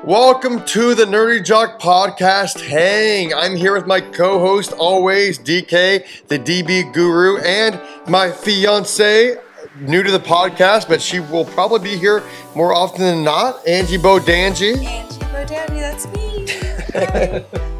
Welcome to the Nerdy Jock Podcast Hang. I'm here with my co-host, always, DK, the DB Guru, and my fiance, new to the podcast, but she will probably be here more often than not, Angie Bodanji. Angie Bodanji, that's me.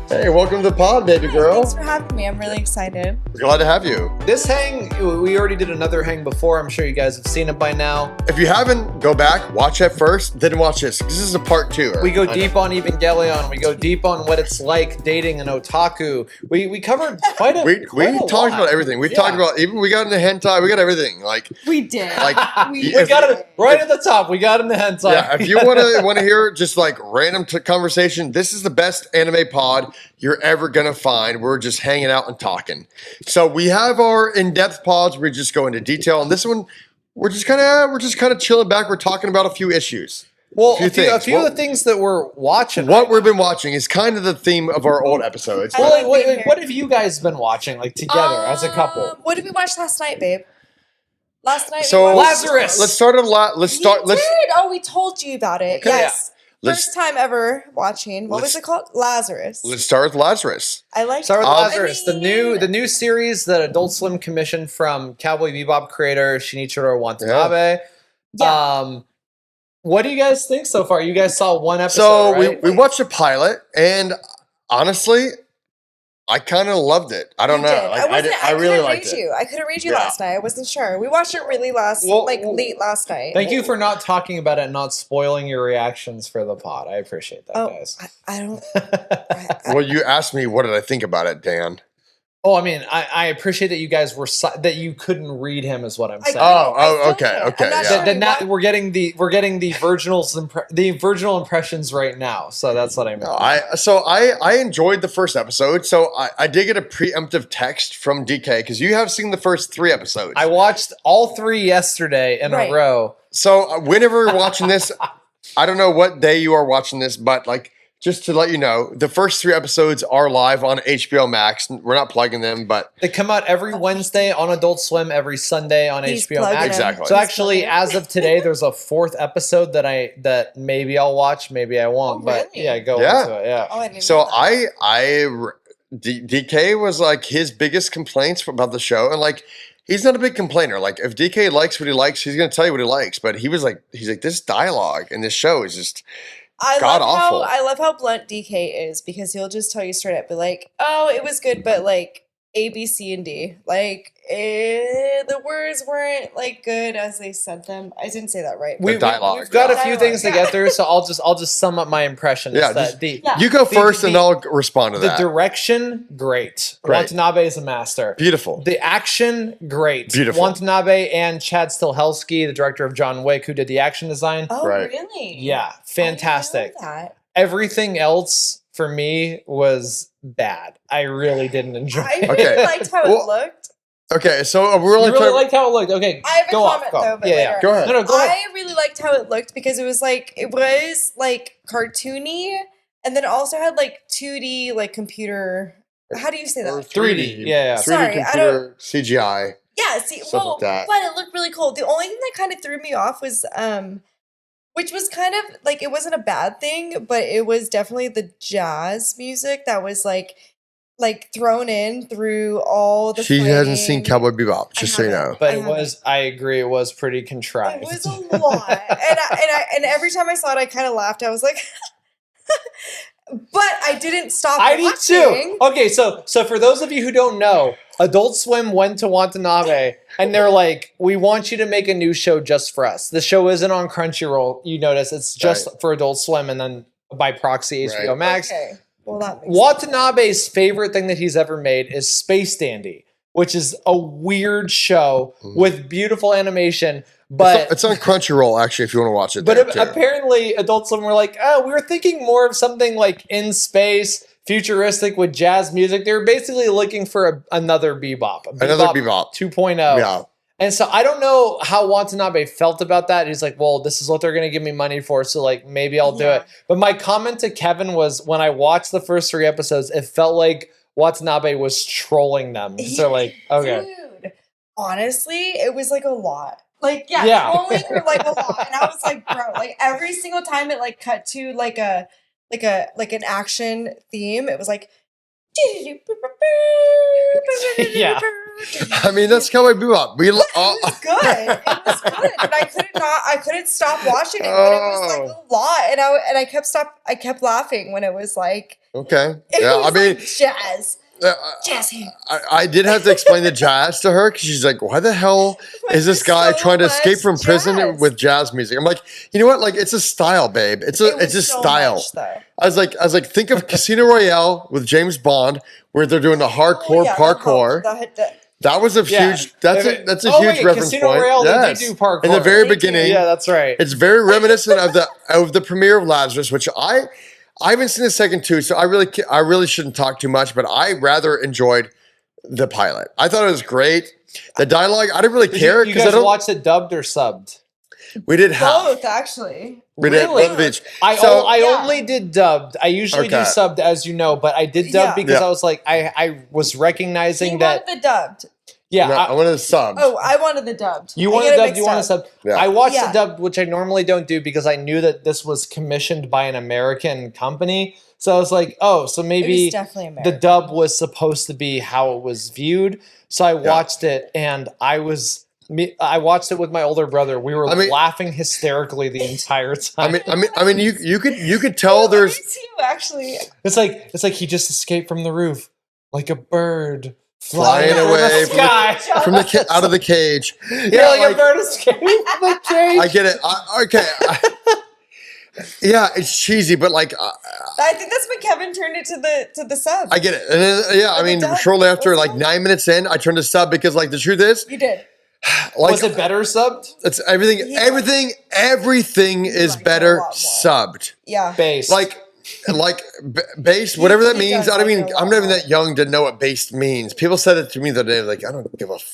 Hey, welcome to the pod, baby girl. Thanks for having me. I'm really excited. We're glad to have you. This hang, we already did another hang before. I'm sure you guys have seen it by now. If you haven't, go back, watch it first, then watch this. This is a part two. We go deep on Evangelion. We go deep on what it's like dating an otaku. We covered quite a We quite a talked lot. about everything. We've talked about, even we got into hentai, we got everything. Like, We did. like we got it right at the top. We got in the hentai. yeah, if you want to hear just like random conversation, this is the best anime pod you're ever gonna find. We're just hanging out and talking. So we have our in-depth pods where we just go into detail. And this one, we're just kind of chilling back. We're talking about a few issues. Well, a few a few of the things that we're watching. What we've been watching is kind of the theme of our old episodes. Well, what have you guys been watching, like together as a couple? What did we watch last night, babe? Last night So we watched Lazarus. Let's start a lot. We did. Oh, we told you about it. Okay. Yes. Let's- First time ever watching. What was it called? Lazarus. Let's start with Lazarus. I like Start with Um, Lazarus, the new series that Adult Swim commissioned from Cowboy Bebop creator Shinichiro Watanabe. Yeah. What do you guys think so far? You guys saw one episode, So right? we watched a pilot, and honestly, I kind of loved it. I don't You know. did. Like, I really couldn't liked read it. you. I couldn't read you Yeah. last night. I wasn't sure. We watched it really late last night. Thank you for not talking about it and not spoiling your reactions for the pod. I appreciate that, guys. I don't. Well, you asked me what did I think about it, Dan. Oh, I mean, I appreciate that you guys were that you couldn't read him, is what I'm saying. Oh, okay, can't. okay, I'm not yeah. sure Then what- we're getting the virginal impressions right now. So that's what I meant. I enjoyed the first episode. So I did get a preemptive text from DK because you have seen the first 3 episodes. I watched all 3 yesterday in Right. a row. So whenever you're watching this, I don't know what day you are watching this, but like just to let you know, the first 3 episodes are live on HBO Max. We're not plugging them, but They come out every Wednesday on Adult Swim, every Sunday on He's HBO plugging Max. him. Exactly. So He's actually, plugging him. as of today, there's a 4th episode that maybe I'll watch, maybe I won't. Oh, But really? yeah, go Yeah. into it. Yeah. Oh, I didn't so know that. DK was like his biggest complaints about the show, and like he's not a big complainer. Like if DK likes what he likes, he's gonna tell you what he likes. But he's like this dialogue in this show is just god awful. I love how blunt DK is because he'll just tell you straight up, be like, "Oh, it was good, but like A, B, C, and D. Like the words weren't like good as they said them." I didn't say that right. We've dialogue. got a Yeah. few things to get through, so I'll just sum up my impressions. Yeah, that just- the Yeah. You go The- first, and the- I'll respond to the that. direction, great. Great. Watanabe is a master. Beautiful. The action, great. Beautiful. Watanabe and Chad Stahelski, the director of John Wick, who did the action design. Oh, Right. really? Yeah, fantastic. I didn't know that. Everything else for me was bad. I really didn't enjoy I it. really Okay. liked how Well, it looked. Okay, so we're You only really talking. liked how it looked. Okay, I have a go comment off. Go. though, but yeah, later. yeah. Go ahead. No, go ahead. I really liked how it looked because it was like cartoony, and then it also had like 2D like computer. How do you say that? Or 3D. Yeah, yeah. 3D Sorry, I computer CGI. Yeah, see, Stuff well, like that. but it looked really cool. The only thing that kind of threw me off was, which was kind of like it wasn't a bad thing, but it was definitely the jazz music that was like thrown in through all the. She hasn't seen playing. Cowboy Bebop, just so you haven't. know. But I it was, I agree, it was pretty contrived. It was a lot, and every time I saw it, I kind of laughed. I was like, but I didn't stop. I did watching. too. Okay, so for those of you who don't know, Adult Swim went to Watanabe and they're like, "We want you to make a new show just for us. The show isn't on Crunchyroll. You notice it's just for Adult Swim, and then by proxy HBO Right. Max." Okay. Well, that makes Watanabe's favorite thing that he's ever made is Space Dandy, which is a weird show with beautiful animation. But It's on Crunchyroll, actually, if you want to watch it. But there, too. apparently, Adult Swim were like, "Oh, we were thinking more of something like in space, futuristic with jazz music." They were basically looking for another Bebop. Another Bebop. 2.0. Yeah. And so I don't know how Watanabe felt about that. He's like, well, this is what they're going to give me money for, so like maybe I'll do Yeah. it. But my comment to Kevin was when I watched the first 3 episodes, it felt like Watanabe was trolling them. So like, okay. Dude, honestly, it was like a lot. trolling her like a lot, and I was like, bro, like every single time it like cut to like an action theme, it was like. Yeah. I mean, that's Cowboy Bebop. It was good. It was good, and I couldn't stop watching it. But it was like a lot, and I kept laughing when it was like Okay. it Yeah, was I mean, like jazz. Jazz hands. I did have to explain the jazz to her because she's like, why the hell is this guy so trying to escape much from prison jazz. with jazz music? I'm like, you know what? Like, it's a style, babe. It's a so style. much, though. I was like, think of Casino Royale with James Bond, where they're doing the hardcore parkour. That was a huge. That's a huge reference Casino point. Royale, Yes. they do parkour. In the very They do. beginning. Yeah, that's right. It's very reminiscent of the premiere of Lazarus, which I haven't seen the second two, so I really shouldn't talk too much. But I rather enjoyed the pilot. I thought it was great. The dialogue, I didn't really care You because guys I don't. watched it dubbed or subbed? We did half. Both actually. We did Really? both of each. I So- only did dubbed. I usually do Okay. subbed, as you know, but I did dubbed Yeah. because Yeah. I was like, I was recognizing He that. wanted the dubbed. Yeah, No, I wanted to sub. Oh, I wanted the dubbed. you I want get a it dubbed, mixed you want a up. sub. Yeah. I watched Yeah. the dubbed, which I normally don't do because I knew that this was commissioned by an American company. So I was like, oh, so It maybe was definitely the American. dub was supposed to be how it was viewed. So I watched it, and I watched it with my older brother. We were laughing hysterically the entire time. I mean, you could tell there's. Me too, actually. It's like he just escaped from the roof, like a bird Flying flying away away from sky. from out of the cage. Yeah, like a bird escaping from the cage. I get it. Yeah, it's cheesy, but like I think that's when Kevin turned it to the sub. I get it. And then, I Or the mean, dub. shortly after, Was like it? 9 minutes in, I turned to sub because, like, the truth is, You did. like, Was it better subbed? it's everything. Yeah. Everything is liked it a better lot more. subbed. Yeah. Based. Based, whatever that He means. does I don't like mean, it a lot I'm not even more. that young to know what based means. People said it to me the other day, like, I don't give a f.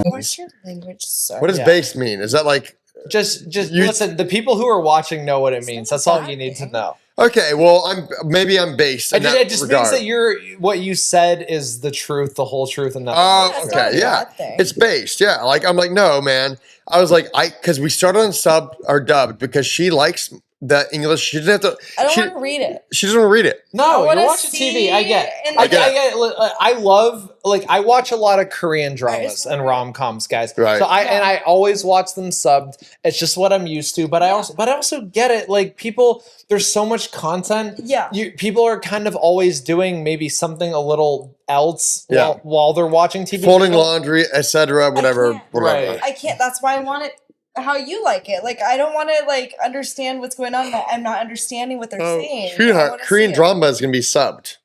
What's your language, sir? What does Yeah. based mean? Is that like, just You- listen. The people who are watching know what it means. It's not That's all bad you need to thing. know. okay, well, maybe I'm based. In It just means regard. that what you said is the truth, the whole truth, and nothing. Oh, That's not okay, a yeah. bad thing. It's based, yeah. Like, I'm like, no, man. I was like, because we started on sub or dubbed because she likes the English. She doesn't have to. I don't she, want to read it. she doesn't want to read it. I No, wanna you're watching TV. I get. see I and get. get I love I watch a lot of Korean dramas just and wanna- rom coms, guys. Right. So I always watch them subbed. It's just what I'm used to. But I also get it. Like people, there's so much content. Yeah. People are kind of always doing maybe something a little else Yeah. while they're watching TV. Folding laundry, etc. Whatever. can't. Whatever. Right. I can't. That's why I want it how you like it. Like I don't want to like understand what's going on. That I'm not understanding what they're saying. I Sweetheart, wanna Korean see it. drama is going to be subbed.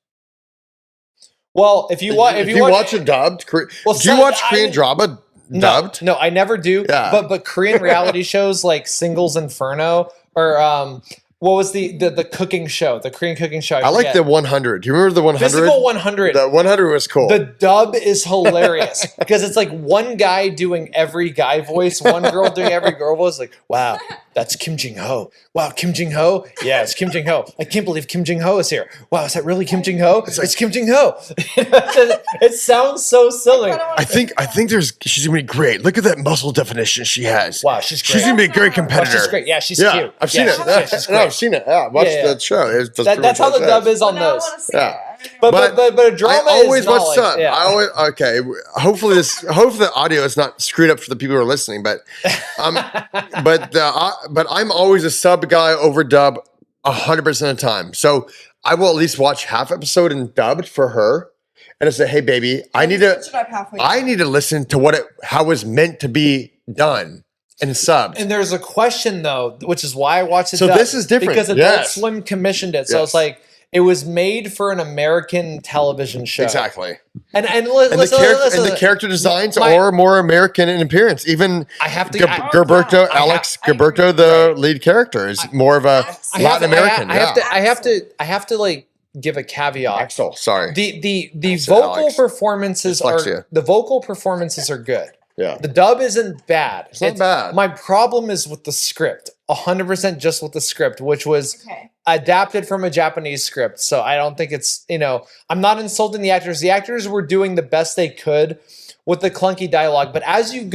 Well, if you watch it dubbed, Well, do you sub- watch I- Korean drama dubbed? No, I never do. Yeah. But Korean reality shows like Singles Inferno or what was the cooking show? The Korean cooking show. I like forget. the 100. Do you remember the 100? Physical 100. The 100 was cool. The dub is hilarious because it's like one guy doing every guy voice, one girl doing every girl voice. Like, wow, that's Kim Jong Ho. Wow, Kim Jong Ho. Yeah, it's Kim Jong Ho. I can't believe Kim Jong Ho is here. Wow, is that really Kim Jong Ho? It's Kim Jong Ho. It sounds so silly. I think she's gonna be great. Look at that muscle definition she has. Wow, she's great. She's gonna be a great Oh, competitor. she's great. Yeah, she's Yeah, cute. I've seen Yeah, it. she's- Yeah, yeah, she's no, great. I've seen it. Yeah, I watched Yeah. that show. That's how the dub is on Well, now I those. want to see Yeah. it. But a drama I always is watch knowledge. sub. Yeah. I always okay. Hopefully the audio is not screwed up for the people who are listening. But but I'm always a sub guy over dub 100% of the time. So I will at least watch half episode and dubbed for her, and I say, hey baby, I need to Switch it up halfway listen to how it's meant to be done and subbed. And there's a question though, which is why I watched it. So dubbed, this is different. because Adult Yes. Swim commissioned it. So Yes. it's like it was made for an American television show. Exactly. And The character designs are more American in appearance. Even I have to. Gilberto, Alex I agree. Gilberto, the lead character, is more of a Latin American. I have to like give a caveat. Axel, sorry. The Axel, vocal Alex. performances are good. Yeah. The dub isn't bad. It's not bad. My problem is with the script. 100% just with the script, which was Okay. adapted from a Japanese script. So I don't think it's, I'm not insulting the actors. The actors were doing the best they could with the clunky dialogue. But as you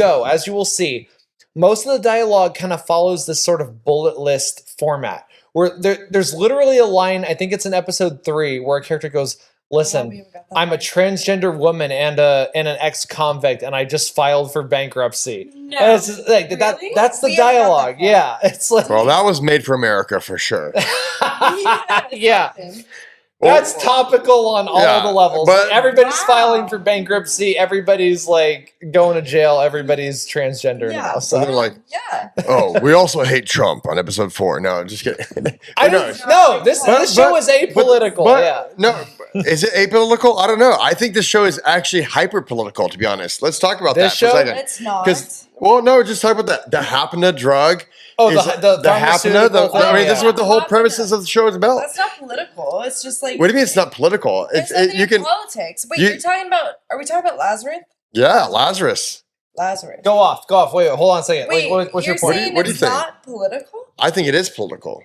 will see, most of the dialogue kind of follows this sort of bullet list format where there's literally a line, I think it's in episode 3, where a character goes, listen, I'm a transgender woman and an ex-convict, and I just filed for bankruptcy. No, And it's just like, really? that's the We haven't got dialogue. that far. Yeah, it's like, Well, that was made for America for sure. yeah. That's topical on all Yeah, the levels. but- Like, everybody's Wow. filing for bankruptcy. Everybody's like going to jail. Everybody's transgender Yeah. now. So So they're like, Yeah. oh, we also hate Trump on episode 4. No, just kidding. I No, don't know. This show is apolitical. but- yeah. No, is it apolitical? I don't know. I think this show is actually hyper political, to be honest. Let's talk about This that for show? a second. It's not. Well, no, just talk about that. The Hapna drug. Oh, is the Hapna. pharmaceutical I mean, thing, this is yeah. what the whole Hapna. premises of the show is about. That's not political. It's just like What do you mean it's not political? there's It's nothing you in can. politics. Wait, you- you're talking about? Are we talking about Lazarus? Yeah, Lazarus. Lazarus. Go off. Wait, hold on a second. Wait, What's your you're point? saying What do you it's think? not political? I think it is political.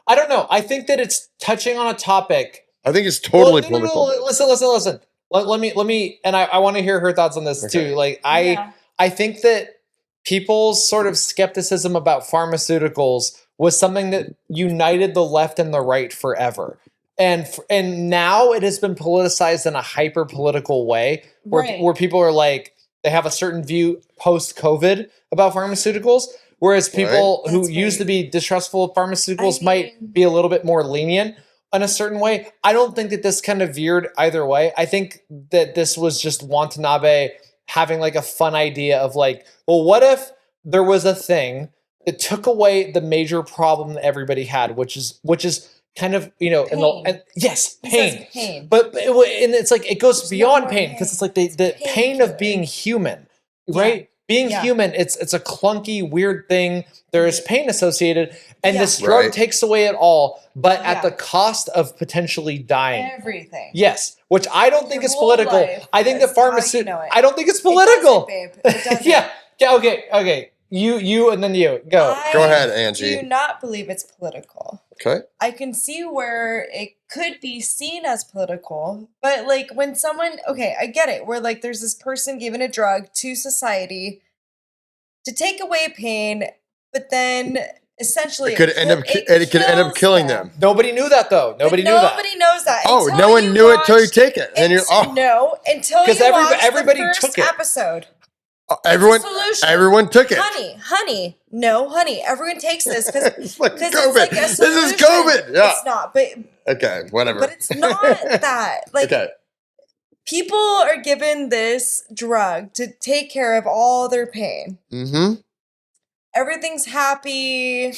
I don't know. I think that it's touching on a topic. I think it's totally Well, no, political. Listen. Let me, and I want to hear her thoughts on this Okay. too. Like, Yeah. I think that people's sort of skepticism about pharmaceuticals was something that united the left and the right forever. And now it has been politicized in a hyper political way where, Right. where people are like, they have a certain view post COVID about pharmaceuticals, whereas people who That's used to right. be distrustful of pharmaceuticals I might mean- be a little bit more lenient in a certain way. I don't think that this kind of veered either way. I think that this was just Watanabe having like a fun idea of like, well, what if there was a thing that took away the major problem that everybody had, which is kind of, you know, Pain. yes, He says pain. pain. But and it's like it goes There's no beyond more pain pain. because it's like the It's pain of painkiller. being human, Yeah. right? Being Yeah. human, it's a clunky, weird thing. There is pain associated, and Yeah. this drug Right. takes away it all, but Yeah. at the cost of potentially dying. Everything. Yes, which I don't think Your is whole political. life I think is that how you pharmaceutical. know it. I don't think it's It political. doesn't, babe. It doesn't. yeah. Okay. You, and then you go. I Go ahead, Angie. do not believe it's political. Okay. I can see where it could be seen as political, but like when someone, okay, I get it, where like there's this person giving a drug to society to take away pain, but then essentially It could end up kills killing them. Nobody knew that though. But Nobody knew that. Nobody knows that. Oh, until no one you knew it till you watch- take it. And you're No, until 'Cause you everybody- watch everybody the first took it. episode. everyone solution. everyone took it. Honey, no, honey. Everyone takes this because It's like it's COVID. like a This is solution. COVID. Yeah. It's not, but Okay, whatever. it's not that. Like okay. people are given this drug to take care of all their pain. Mm-hmm. Everything's happy.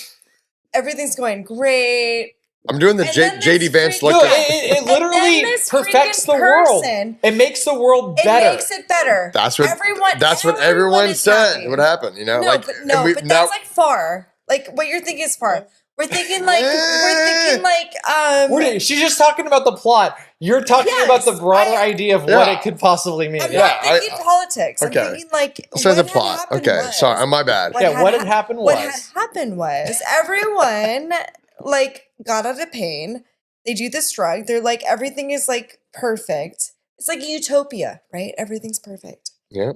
Everything's going great. I'm doing the And then JD this Vance freaking- look. No, at- it And then literally this perfects the freaking world. person- It makes the world It better. makes it better. That's what everyone is said happy. would happen. You know, No, like but and no, we- but now- that's like far. Like what you're thinking is far. We're thinking like She's just talking about the plot. You're talking about the Yes, broader I- idea of what Yeah. it could possibly mean. I'm Yeah, not thinking politics. okay. I'm thinking like so what the had plot. happened Okay, was- sorry, my bad. What Yeah, what had hap- happened What had was happened was everyone like got out of pain. They do this drug. They're like everything is like perfect. It's like utopia, right? Everything's perfect. Yeah.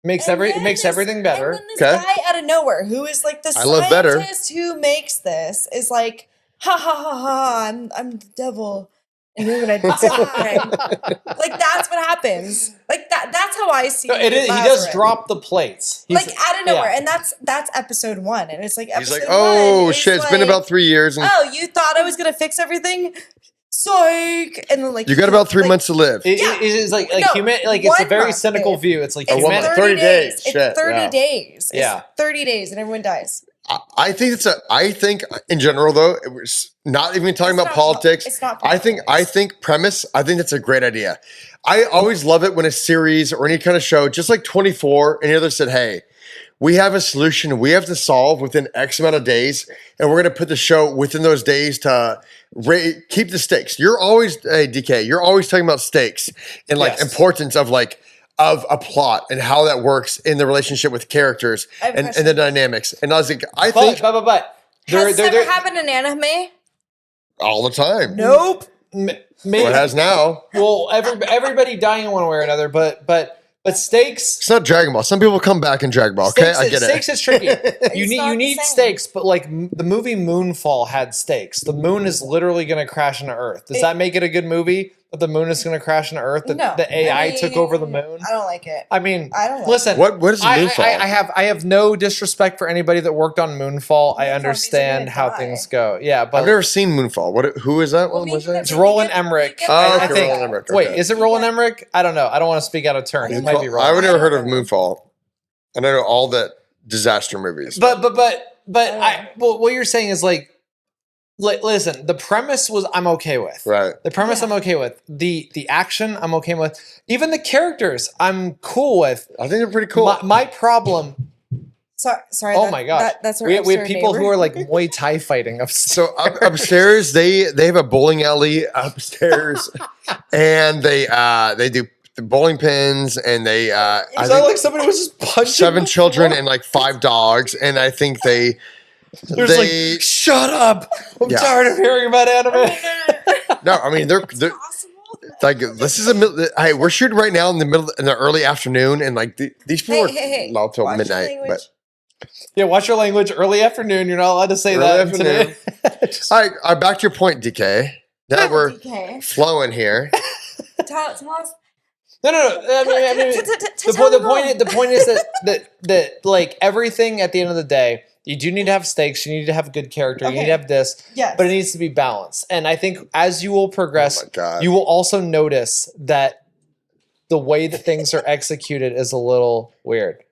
makes And it then makes this- everything better. And then this Okay. guy out of nowhere, who is like the I love better. scientist who makes this, is like, ha ha ha ha! I'm the devil, and you're gonna die. Like that's what happens. Like that's how I see. No, he does Lazarus. drop the plates. He's- Like out of nowhere, yeah. and that's episode 1, and it's like He's episode like, oh one is shit, it's been like, about 3 years, and Oh, you thought I was gonna fix everything? Psych! And then like you got about 3 like, months to live. It is like No, human. Like it's a 1 very month, cynical babe. view. It's like It's one human. month. 30 30 days. It's Shit, 30 yeah. days. Yeah. It's 30 days, and everyone dies. I think I think in general though, it was not even talking It's about not politics. It's not. I think premise. I think that's a great idea. I always love it when a series or any kind of show, just like 24, any other said, "Hey, we have a solution we have to solve within X amount of days, and we're going to put the show within those days to keep the stakes." You're always, hey DK, you're always talking about stakes and like Yes. importance of like of a plot and how that works in the relationship with characters I have a and question. the dynamics. And I was like, I But think Has this ever happened in anime? all the time. Nope. Well, it has now. Well, everybody dying in one way or another, but But Stakes. It's not Dragon Ball. Some people come back in Dragon Ball. Okay, I get Stakes it. is tricky. It's You not the need same. stakes, but like the movie Moonfall had stakes. The moon is literally going to crash into Earth. Does that make it a good movie? That the moon is going to crash into Earth? That No. the AI took over the mean, moon? I don't like it. I mean, I don't like listen. What is Moonfall? I have no disrespect for anybody that worked on Moonfall. I Moonfall understand means you're how gonna things die. go. Yeah, but I've never seen Moonfall. Who is that one? Was maybe it? it's Roland we Emmerich. get Oh, I okay, think. Roland Emmerich, Wait, okay. is it Roland Emmerich? I don't know. I don't want to speak out of turn. It might be wrong. I would never heard of I don't know. Moonfall. And I know all the disaster movies. But Oh. well, what you're saying is like, listen, the premise was I'm okay with. Right. The premise Yeah. I'm okay with. The action I'm okay with. Even the characters I'm cool with. I think they're pretty cool. My problem. Sorry. Oh my gosh. That's our we have upstairs people neighbor. who are like Muay Thai fighting upstairs. So upstairs, they have a bowling alley upstairs, and they do the bowling pins, and they I Is that think like somebody was just punching 7 the children floor? and like 5 dogs, and I think they They're just like, shut up! I'm Yeah. tired of hearing about anime. no, I mean they're Possible? like this is hey, we're shooting right now in the early afternoon, and like these people Hey. are allowed till Watch your midnight, language. but. Yeah, watch your language. Early afternoon. You're not allowed to say Early that afternoon. today. Just- All right, back to your point, DK. Now we're DK. flowing here. Tell us. no. I mean, the point is that like everything at the end of the day, you do need to have stakes. You need to have a good character. You need to have this, Yes. but it needs to be balanced. And I think as you will progress, Oh my God. you will also notice that the way that things are executed is a little weird.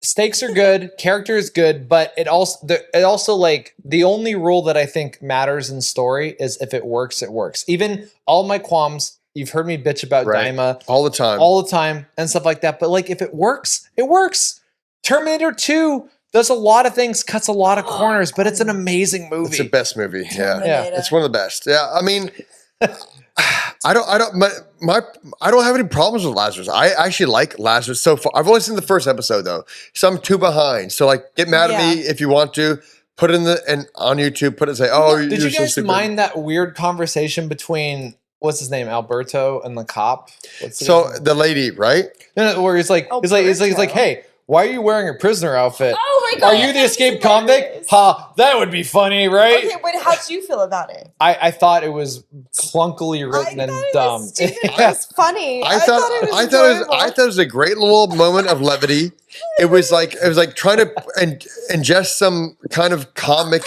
Stakes are good, character is good, but it also like the only rule that I think matters in story is if it works, it works. Even all my qualms, you've heard me bitch about Right. Daima All the time. all the time and stuff like that. But like if it works, it works. Terminator 2 does a lot of things, cuts a lot of corners, but it's an amazing movie. It's the best movie. Yeah. Terminator. It's one of the best. Yeah. I mean, I don't have any problems with Lazarus. I actually like Lazarus so far. I've only seen the first episode though, so I'm 2 behind. So like, get mad at me if you want to. Put it on YouTube. Put it say, oh, Did you're you so guys stupid. mind that weird conversation between what's his name, Alberto, and the cop? What's his So name? the lady, right? No, where he's like, hey, why are you wearing a prisoner outfit? Oh my god. Are you the escaped convict? Ha, that would be funny, right? Okay, wait, how'd you feel about it? I thought it was clunkily written I and thought it dumb. was stupid. It was funny. I thought it was a great little moment of levity. It was like trying to ingest some kind of comic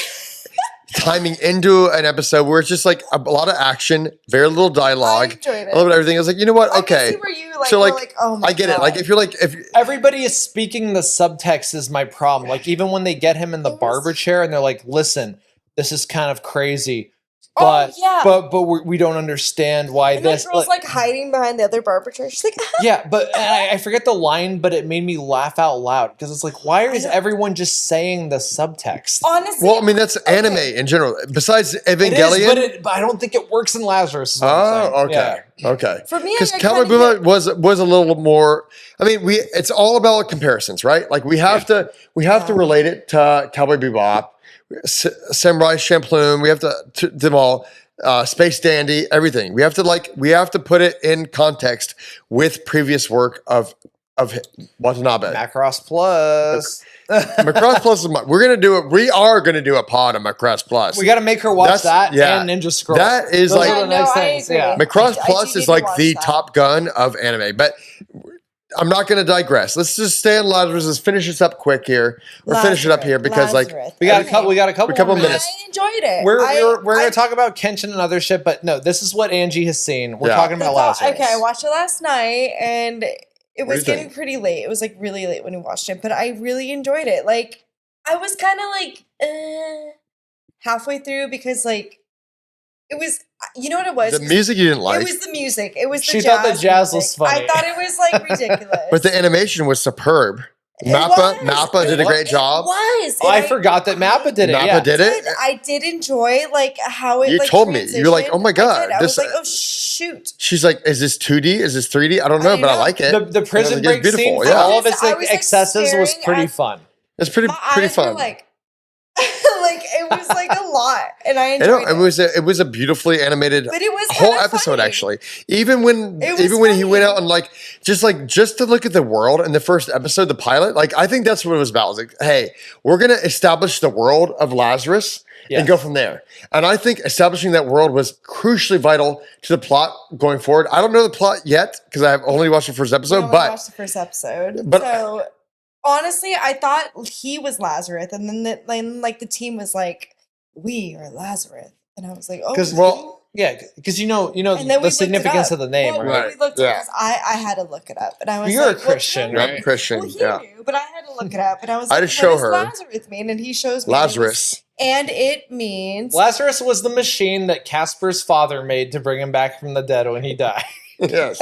timing into an episode where it's just like a lot of action, very little dialogue, I enjoyed it. a little bit of everything. I was like, you know what? I can Okay. see where you So, were like, oh my I get it. God. Like if Everybody is speaking the subtext is my problem. Like even when they get him in the barber chair and they're like, listen, this is kind of crazy. But yeah. but we don't understand why and this that girl's like hiding behind the other barber chair. She's like, yeah, but and I forget the line, but it made me laugh out loud because it's like, why is everyone just saying the subtext? honestly. well, I mean that's anime in general. Besides It is, Evangelion. but I don't think it works in Lazarus. Is what I'm Oh, saying. okay. Yeah. Okay. For me, Because I Cowboy kinda Bebop was a little more. I mean, it's all about comparisons, right? Like we have to relate it to Cowboy Bebop, Samurai Champloo. We have to them all. Space Dandy, everything. We have to put it in context with previous work of Watanabe. Macross Plus. Macross Plus is we are gonna do a pod on Macross Plus. We got to make her watch That's- that yeah. and Ninja Scroll. That is Those like- are the Yeah, next no, I things. agree. Yeah. Macross I Plus do is need like to watch the that. top gun of anime, but I'm not going to digress. Let's just stay on Lazarus. Let's finish this up quick here, or finish it up here because Lazarus. We got a Okay. couple. We got a couple couple more minutes. I enjoyed it. We're I- going to talk about Kenshin and other shit, but no, this is what Angie has seen. We're Yeah. talking about Lazarus. Okay, I watched it last night and it What do was you getting think? pretty late. It was like really late when we watched it, but I really enjoyed it. Like I was kind of like halfway through because like it was, you know what it was? the music you didn't like, It was the music. It was the She jazz thought the jazz was music. funny. I thought it was like ridiculous. but the animation was superb. It was. Mappa did a great job. It was. Oh, I And forgot that Mappa did it. Mappa Yeah. did it. I did enjoy like how it. You like, told me. You were like, transitioned. "Oh my God, I did. I this- was like, oh shoot. She's like, "Is this 2D? Is this 3D? I don't know, I but I know. like it." The prison And I was like, break it's scene, beautiful, for yeah. all of its I like was, like, excesses, was staring pretty at- fun. It's pretty My eyes fun. were like, like it it was like a lot, and I I enjoyed know it was a beautifully animated But it was whole kinda episode funny. actually. Even when It was he went funny. out and like just to look at the world in the first episode, the pilot, like I think that's what it was about. It was like, hey, we're gonna establish the world of Lazarus and go from there. And I think establishing that world was crucially vital to the plot going forward. I don't know the plot yet because I have only watched the first We episode, only but watched the first episode. but- So honestly, I thought he was Lazarus, and then the team was like, "We are Lazarus," and I was like, "Oh, 'Cause- well, Yeah, because you know And then we the looked it significance up. of the name, Well, right? We looked Yeah. it up. I had to look it up, and I was You're a like, Christian, "What's right? I'm Christian. Well, he Yeah. knew, but I had to look it up, and I was I like, had to show "What her. does Lazarus mean?" And he shows me and it was- Lazarus. and it means Lazarus was the machine that Casper's father made to bring him back from the dead when he died. Yes.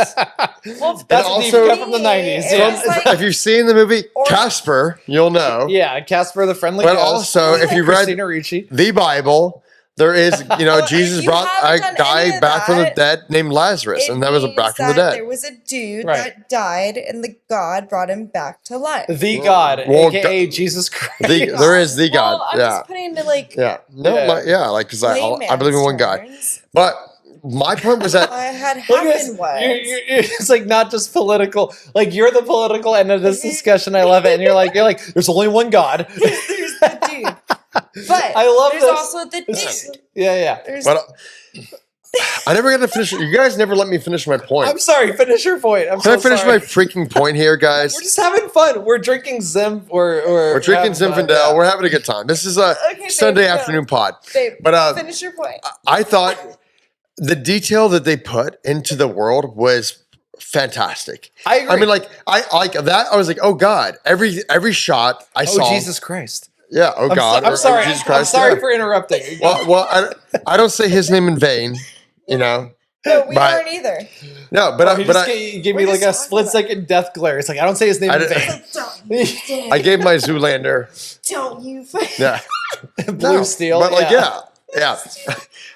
well, That's a also- deep cut from the 90s. It Yeah. was like- If you've seen the movie Or- Casper, you'll know. Yeah, Casper the Friendly But Ghost. also, if you read Christina Ricci. the Bible, there is, Well, Jesus you brought haven't a done any guy of back from the that. dead named Lazarus, it and that was means back from the that dead. There was a dude Right. that died, and the God brought him back to life. The God, Well, aka Jesus Christ. There is the God. Well, I'm Yeah. just putting to like Yeah. No, Yeah. like, because I layman's believe in one God. terms. But my point was that I had Look at happened this. was It's like not just political. Like you're the political end of this discussion. I love it. And you're like, there's only one God. there's the dude, but I love there's this. also the dude. Yeah. There's but I never got to finish. You guys never let me finish my point. I'm sorry. Finish your point. I'm Can I so finish sorry. my freaking point here, guys? We're just having fun. We're drinking Zim. We're drinking having fun, Zinfandel. yeah. We're having a good time. This is a Okay, Sunday babe, go. afternoon pod. babe, But finish your point. I thought the detail that they put into the world was fantastic. I agree. I mean, like I like that. I was like, oh God, every shot I saw. Jesus Christ. Yeah. Oh God. I'm or sorry. Jesus I'm Christ. sorry yeah. for interrupting. Well, I don't say his name in vain. You know. No, we but- aren't either. No, but He but just I, gave me We're like a just talking split-second death glare. It's like, I don't say his name I in did- vain. I gave my Zoolander. Don't you? Yeah. Blue No, steel. But like, yeah.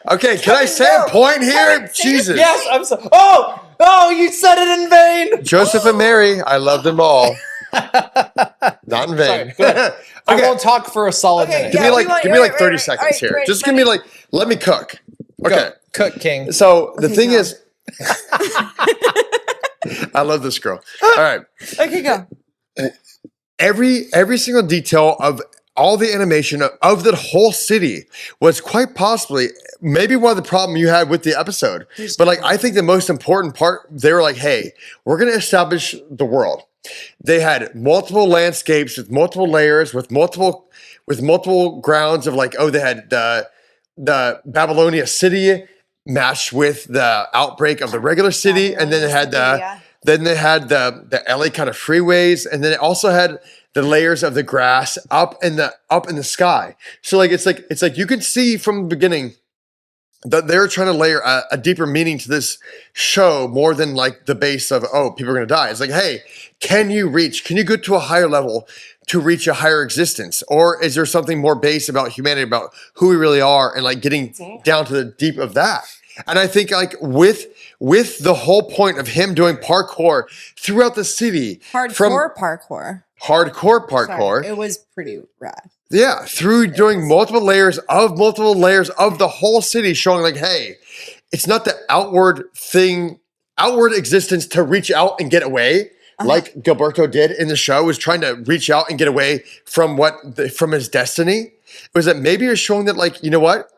Okay, can I say a No. point here? Kevin, say your- Jesus. Yes, I'm so. Oh, you said it in vain. Joseph and Mary, I love them all. Not in vain. Sorry, go ahead. I Okay. won't talk for a solid Okay, minute. Give Yeah, me we like want- give me right, like 30 right, seconds right, here. right, Just let give me me- like let me cook. Okay. Go. Cook King. So the Okay, thing go. is I love this girl. All right. Okay, go. Every single detail of all the animation of the whole city was quite possibly maybe one of the problem you had with the episode. But like I think the most important part, they were like, hey, we're gonna establish the world. They had multiple landscapes with multiple layers, with multiple grounds of like, oh, they had the Babylonia city matched with the outbreak of the regular city, and then it had Yeah. the LA kind of freeways, and then it also had the layers of the grass up in the sky. So like it's like you can see from the beginning that they're trying to layer a deeper meaning to this show more than like the base of, oh, people are gonna die. It's like, hey, can you go to a higher level to reach a higher existence? Or is there something more base about humanity, about who we really are, and like getting down to the deep of that? And I think like with the whole point of him doing parkour throughout the city, Hardcore parkour. hardcore parkour, Sorry, it was pretty rad. yeah, through doing multiple layers of the whole city, showing like, hey, it's not the outward existence to reach out and get away, like Gilberto did in the show, was trying to reach out and get away from from his destiny. It was that maybe it's showing that, like, you know what?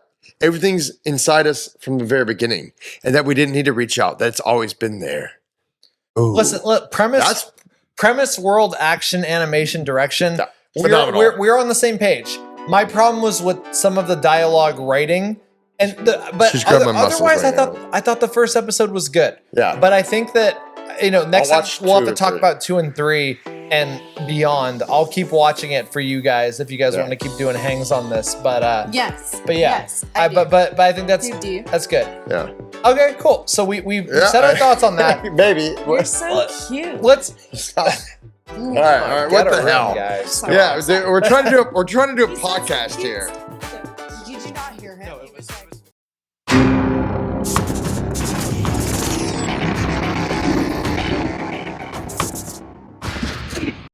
Everything's inside us from the very beginning, and that we didn't need to reach out. That's always been there. Ooh. Listen, look, premise, world, action, animation, direction. Yeah, phenomenal. We're on the same page. My problem was with some of the dialogue writing, and but She's grabbing my muscles otherwise, right I thought the first episode was good. Yeah. But I think that next I'll time watch we'll have 2 to and talk 3. about 2 and 3 and beyond. I'll keep watching it for you guys if you guys Yeah. want to keep doing hangs on this. But Yes. but yeah, Yes, I do. but I think that's You do. that's good. Yeah. Okay, cool. So we Yeah. said our thoughts on that. Baby. You're so cute. Let's All right. What get the a room, hell? guys. Yeah, we're trying to do a podcast here. Did you not hear him? No, it He was- like,